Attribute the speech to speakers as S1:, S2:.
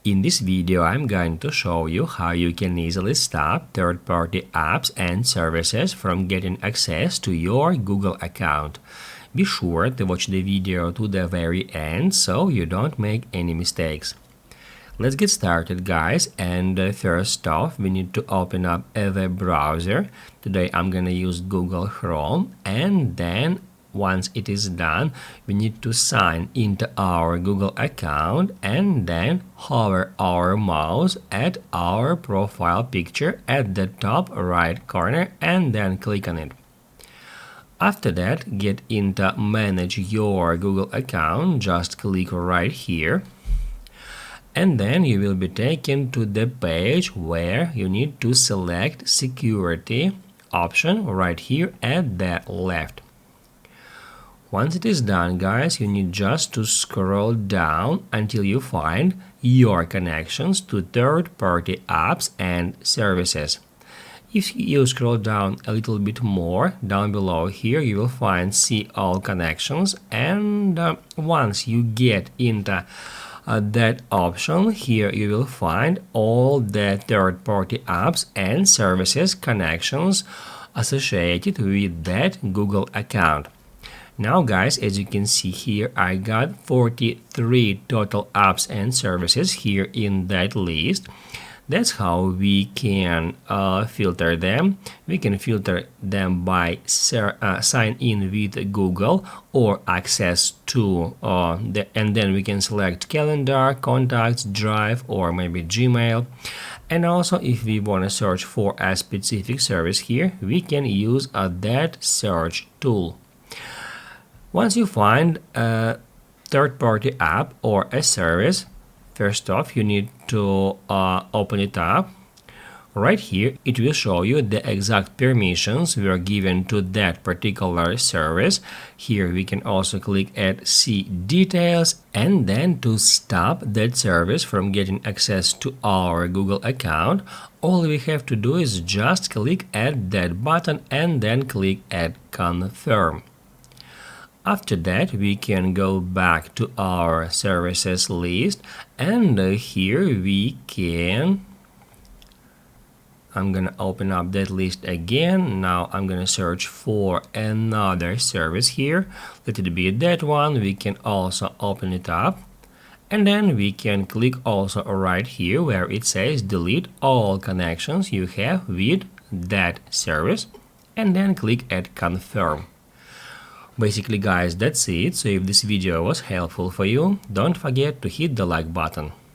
S1: In this video, I'm going to show you how you can easily stop third-party apps and services from getting access to your Google account. Be sure to watch the video to the very end so you don't make any mistakes. Let's get started, guys, and first off we need to open up a web browser. Today I'm gonna use Google Chrome, and then once it is done, we need to sign into our Google account and then hover our mouse at our profile picture at the top right corner and then click on it. After that, get into Manage Your Google Account, just click right here. And then you will be taken to the page where you need to select Security option right here at the left. Once it is done, guys, you need just to scroll down until you find your connections to third-party apps and services. If you scroll down a little bit more, down below here you will find See All Connections, and once you get into that option, here you will find all the third-party apps and services connections associated with that Google account. Now, guys, as you can see here, I got 43 total apps and services here in that list. That's how we can filter them. We can filter them by sign in with Google or access to and then we can select calendar, contacts, drive, or maybe Gmail. And also, if we want to search for a specific service here, we can use that search tool. Once you find a third-party app or a service, first off, you need to open it up. Right here, it will show you the exact permissions we are given to that particular service. Here, we can also click at See Details, and then to stop that service from getting access to our Google account, all we have to do is just click at that button and then click at Confirm. After that, we can go back to our services list, and here we can, I'm gonna open up that list again. Now I'm gonna search for another service here. Let it be that one. We can also open it up, and then we can click also right here where it says delete all connections you have with that service, and then click at Confirm. Basically, guys, that's it. So if this video was helpful for you, don't forget to hit the like button.